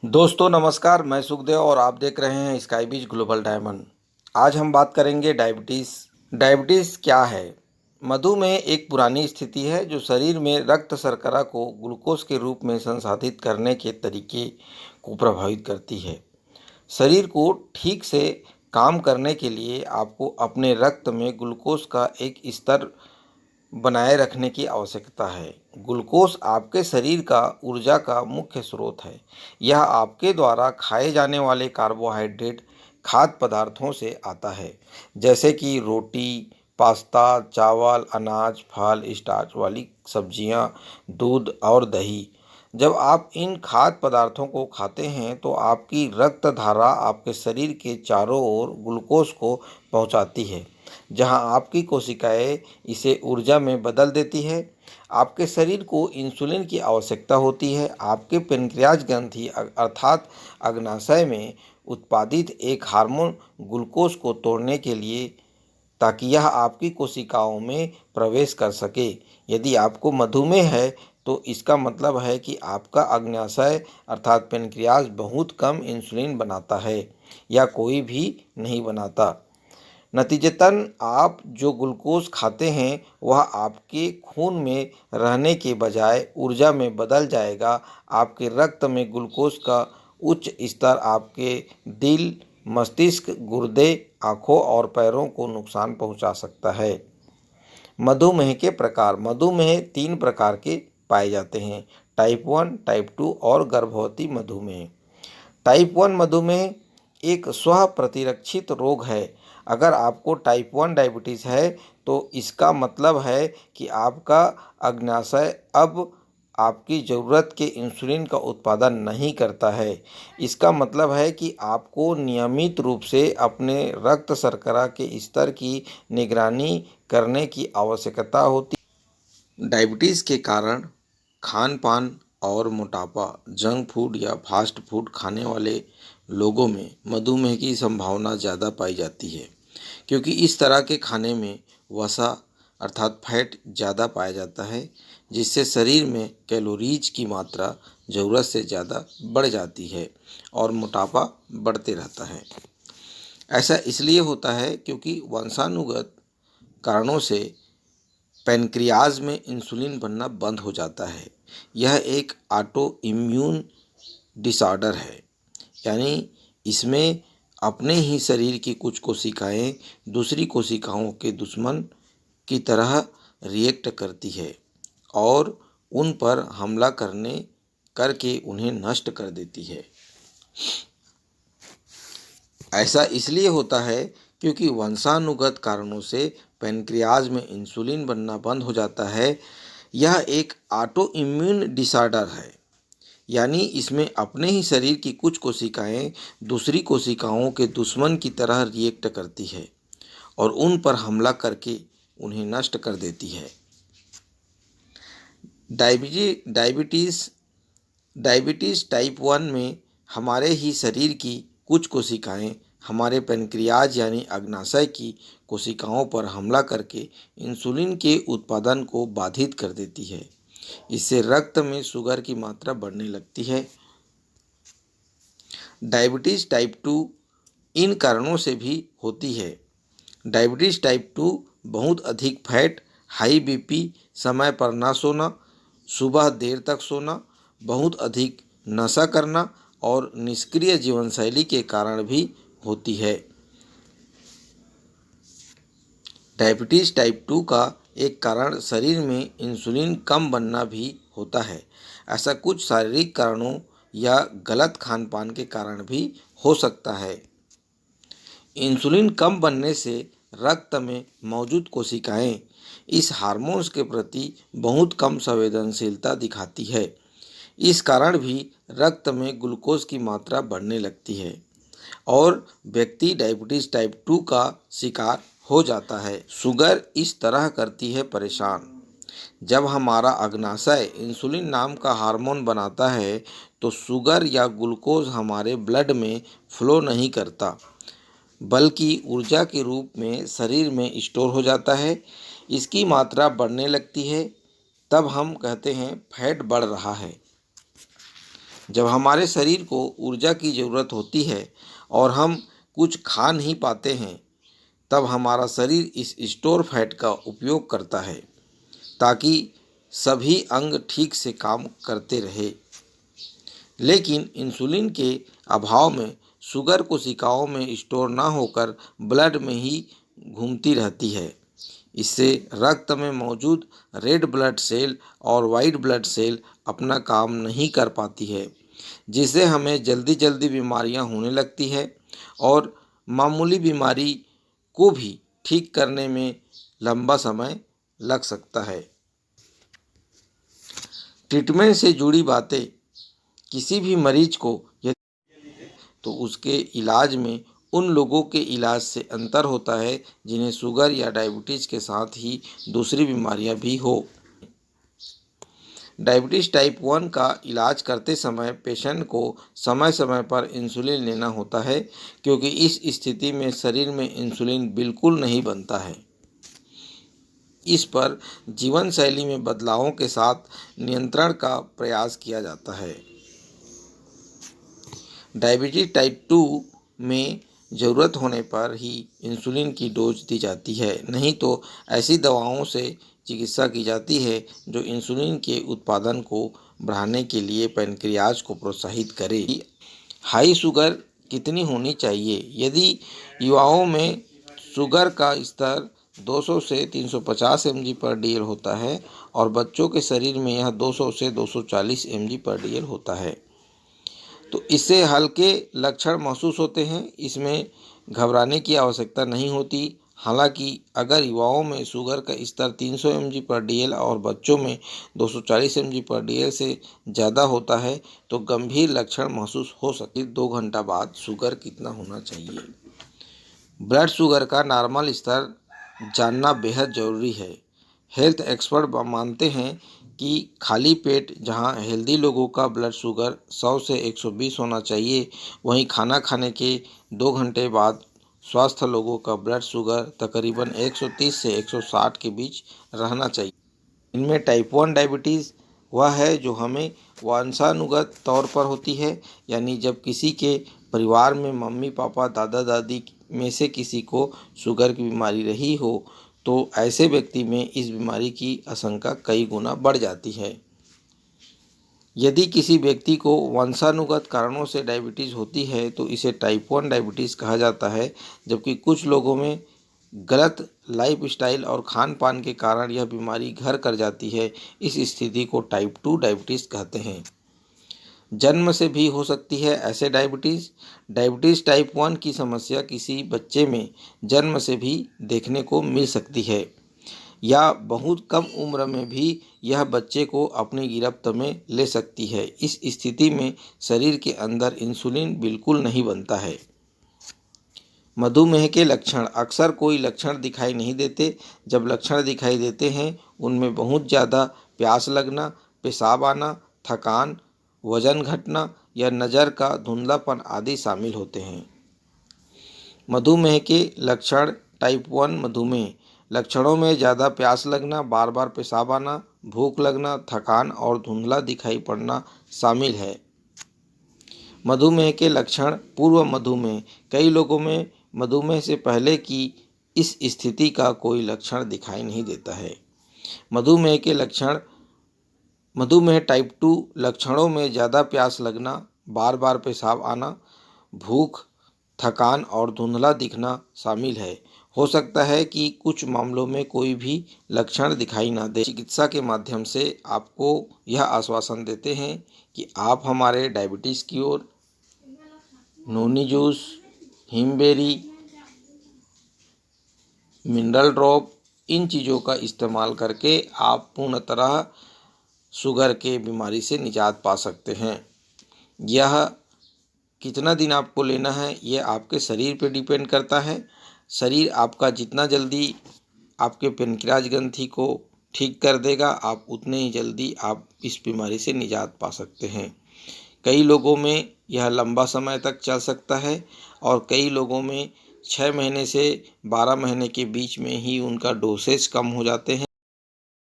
दोस्तों नमस्कार, मैं सुखदेव और आप देख रहे हैं स्काई बीच ग्लोबल डायमंड। आज हम बात करेंगे डायबिटीज़। डायबिटीज़ क्या है? मधुमेह एक पुरानी स्थिति है जो शरीर में रक्त शर्करा को ग्लूकोज के रूप में संसाधित करने के तरीके को प्रभावित करती है। शरीर को ठीक से काम करने के लिए आपको अपने रक्त में ग्लूकोज का एक स्तर बनाए रखने की आवश्यकता है। ग्लूकोज आपके शरीर का ऊर्जा का मुख्य स्रोत है। यह आपके द्वारा खाए जाने वाले कार्बोहाइड्रेट खाद्य पदार्थों से आता है, जैसे कि रोटी, पास्ता, चावल, अनाज, फल, स्टार्च वाली सब्जियां, दूध और दही। जब आप इन खाद्य पदार्थों को खाते हैं तो आपकी रक्त धारा आपके शरीर के चारों ओर ग्लूकोज को पहुंचाती है, जहां आपकी कोशिकाएं इसे ऊर्जा में बदल देती है। आपके शरीर को इंसुलिन की आवश्यकता होती है। आपके पेनक्रियाज ग्रंथि अर्थात अग्नाशय में उत्पादित एक हार्मोन ग्लूकोज को तोड़ने के लिए, ताकि यह आपकी कोशिकाओं में प्रवेश कर सके। यदि आपको मधुमेह है तो इसका मतलब है कि आपका अग्न्याशय अर्थात पेनक्रियाज बहुत कम इंसुलिन बनाता है या कोई भी नहीं बनाता। नतीजतन आप जो ग्लूकोज खाते हैं वह आपके खून में रहने के बजाय ऊर्जा में बदल जाएगा। आपके रक्त में ग्लूकोज का उच्च स्तर आपके दिल, मस्तिष्क, गुर्दे, आँखों और पैरों को नुकसान पहुंचा सकता है। मधुमेह के प्रकार। मधुमेह 3 प्रकार के पाए जाते हैं: टाइप 1, टाइप 2 और गर्भवती मधुमेह। टाइप 1 मधुमेह एक स्व प्रतिरक्षित रोग है। अगर आपको टाइप 1 डायबिटीज़ है तो इसका मतलब है कि आपका अग्न्याशय अब आपकी ज़रूरत के इंसुलिन का उत्पादन नहीं करता है। इसका मतलब है कि आपको नियमित रूप से अपने रक्त शर्करा के स्तर की निगरानी करने की आवश्यकता होती है। डायबिटीज़ के कारण खान पान और मोटापा, जंक फूड या फास्ट फूड खाने वाले लोगों में मधुमेह की संभावना ज़्यादा पाई जाती है, क्योंकि इस तरह के खाने में वसा अर्थात फैट ज़्यादा पाया जाता है, जिससे शरीर में कैलोरीज की मात्रा ज़रूरत से ज़्यादा बढ़ जाती है और मोटापा बढ़ते रहता है। ऐसा इसलिए होता है क्योंकि वंशानुगत कारणों से पैनक्रियाज में इंसुलिन बनना बंद हो जाता है। यह एक ऑटो इम्यून डिसऑर्डर है, यानी इसमें अपने ही शरीर की कुछ कोशिकाएं दूसरी कोशिकाओं के दुश्मन की तरह रिएक्ट करती है और उन पर हमला करके उन्हें नष्ट कर देती है। ऐसा इसलिए होता है क्योंकि वंशानुगत कारणों से पैनक्रियाज में इंसुलिन बनना बंद हो जाता है। यह एक ऑटो इम्यून डिसऑर्डर है, यानी इसमें अपने ही शरीर की कुछ कोशिकाएं दूसरी कोशिकाओं के दुश्मन की तरह रिएक्ट करती है और उन पर हमला करके उन्हें नष्ट कर देती है। डायबिटीज़ डायबिटीज़ टाइप 1 में हमारे ही शरीर की कुछ कोशिकाएं हमारे पैनक्रियाज यानी अग्नाशय की कोशिकाओं पर हमला करके इंसुलिन के उत्पादन को बाधित कर देती है। इससे रक्त में शुगर की मात्रा बढ़ने लगती है। डायबिटीज़ टाइप 2 इन कारणों से भी होती है। डायबिटीज़ टाइप 2 बहुत अधिक फैट, हाई बीपी, समय पर ना सोना, सुबह देर तक सोना, बहुत अधिक नशा करना और निष्क्रिय जीवनशैली के कारण भी होती है। डायबिटीज़ टाइप 2 का एक कारण शरीर में इंसुलिन कम बनना भी होता है। ऐसा कुछ शारीरिक कारणों या गलत खान पान के कारण भी हो सकता है। इंसुलिन कम बनने से रक्त में मौजूद कोशिकाएं इस हार्मोन्स के प्रति बहुत कम संवेदनशीलता दिखाती है। इस कारण भी रक्त में ग्लूकोज की मात्रा बढ़ने लगती है और व्यक्ति डायबिटीज़ टाइप 2 का शिकार हो जाता है। शुगर इस तरह करती है परेशान। जब हमारा अग्नाशय इंसुलिन नाम का हार्मोन बनाता है तो शुगर या ग्लूकोज हमारे ब्लड में फ्लो नहीं करता, बल्कि ऊर्जा के रूप में शरीर में स्टोर हो जाता है। इसकी मात्रा बढ़ने लगती है, तब हम कहते हैं फैट बढ़ रहा है। जब हमारे शरीर को ऊर्जा की ज़रूरत होती है और हम कुछ खा नहीं पाते हैं, तब हमारा शरीर इस स्टोर फैट का उपयोग करता है ताकि सभी अंग ठीक से काम करते रहे। लेकिन इंसुलिन के अभाव में शुगर कोशिकाओं में स्टोर न होकर ब्लड में ही घूमती रहती है। इससे रक्त में मौजूद रेड ब्लड सेल और वाइट ब्लड सेल अपना काम नहीं कर पाती है, जिससे हमें जल्दी जल्दी बीमारियां होने लगती है और मामूली बीमारी को भी ठीक करने में लंबा समय लग सकता है। ट्रीटमेंट से जुड़ी बातें। किसी भी मरीज को यदि तो उसके इलाज में उन लोगों के इलाज से अंतर होता है जिन्हें शुगर या डायबिटीज़ के साथ ही दूसरी बीमारियां भी हो। डायबिटीज़ टाइप 1 का इलाज करते समय पेशेंट को समय समय पर इंसुलिन लेना होता है, क्योंकि इस स्थिति में शरीर में इंसुलिन बिल्कुल नहीं बनता है। इस पर जीवन शैली में बदलावों के साथ नियंत्रण का प्रयास किया जाता है। डायबिटीज टाइप 2 में ज़रूरत होने पर ही इंसुलिन की डोज दी जाती है, नहीं तो ऐसी दवाओं से चिकित्सा की जाती है जो इंसुलिन के उत्पादन को बढ़ाने के लिए पैनक्रियाज को प्रोत्साहित करे। हाई शुगर कितनी होनी चाहिए? यदि युवाओं में शुगर का स्तर 200 से 350 mg पर DL होता है और बच्चों के शरीर में यह 200 से 240 mg पर DL होता है, तो इससे हल्के लक्षण महसूस होते हैं। इसमें घबराने की आवश्यकता नहीं होती। हालांकि अगर युवाओं में शुगर का स्तर 300 mg पर DL और बच्चों में 240 mg पर DL से ज़्यादा होता है तो गंभीर लक्षण महसूस हो सकते। 2 घंटा बाद शुगर कितना होना चाहिए? ब्लड शुगर का नॉर्मल स्तर जानना बेहद ज़रूरी है। हेल्थ एक्सपर्ट मानते हैं कि खाली पेट जहां हेल्दी लोगों का ब्लड शुगर 100 से 120 होना चाहिए, वहीं खाना खाने के 2 घंटे बाद स्वस्थ लोगों का ब्लड शुगर तकरीबन 130 से 160 के बीच रहना चाहिए। इनमें टाइप 1 डायबिटीज़ वह है जो हमें वंशानुगत तौर पर होती है, यानी जब किसी के परिवार में मम्मी पापा दादा दादी में से किसी को शुगर की बीमारी रही हो तो ऐसे व्यक्ति में इस बीमारी की आशंका कई गुना बढ़ जाती है। यदि किसी व्यक्ति को वंशानुगत कारणों से डायबिटीज़ होती है तो इसे टाइप 1 डायबिटीज़ कहा जाता है, जबकि कुछ लोगों में गलत लाइफस्टाइल और खान पान के कारण यह बीमारी घर कर जाती है। इस स्थिति को टाइप 2 डायबिटीज़ कहते हैं। जन्म से भी हो सकती है ऐसे डायबिटीज़ टाइप 1 की समस्या किसी बच्चे में जन्म से भी देखने को मिल सकती है या बहुत कम उम्र में भी यह बच्चे को अपनी गिरफ्त में ले सकती है। इस स्थिति में शरीर के अंदर इंसुलिन बिल्कुल नहीं बनता है। मधुमेह के लक्षण। अक्सर कोई लक्षण दिखाई नहीं देते। जब लक्षण दिखाई देते हैं उनमें बहुत ज़्यादा प्यास लगना, पेशाब आना, थकान, वजन घटना या नज़र का धुंधलापन आदि शामिल होते हैं। मधुमेह के लक्षण। टाइप 1 मधुमेह लक्षणों में ज़्यादा प्यास लगना, बार बार पेशाब आना, भूख लगना, थकान और धुंधला दिखाई पड़ना शामिल है। मधुमेह के लक्षण। पूर्व मधुमेह। कई लोगों में मधुमेह से पहले की इस स्थिति का कोई लक्षण दिखाई नहीं देता है। मधुमेह के लक्षण। मधुमेह टाइप 2 लक्षणों में ज़्यादा प्यास लगना, बार बार पेशाब आना, भूख, थकान और धुंधला दिखना शामिल है। हो सकता है कि कुछ मामलों में कोई भी लक्षण दिखाई ना दे। चिकित्सा के माध्यम से आपको यह आश्वासन देते हैं कि आप हमारे डायबिटीज़ की ओर noni juice, Himberry, mineral drop इन चीज़ों का इस्तेमाल करके आप पूर्ण तरह शुगर के बीमारी से निजात पा सकते हैं। यह कितना दिन आपको लेना है ये आपके शरीर पर डिपेंड करता है। शरीर आपका जितना जल्दी आपके पैनक्रियाज ग्रंथि को ठीक कर देगा, आप उतने ही जल्दी आप इस बीमारी से निजात पा सकते हैं। कई लोगों में यह लंबा समय तक चल सकता है और कई लोगों में 6 महीने से 12 महीने के बीच में ही उनका डोसेज कम हो जाते हैं।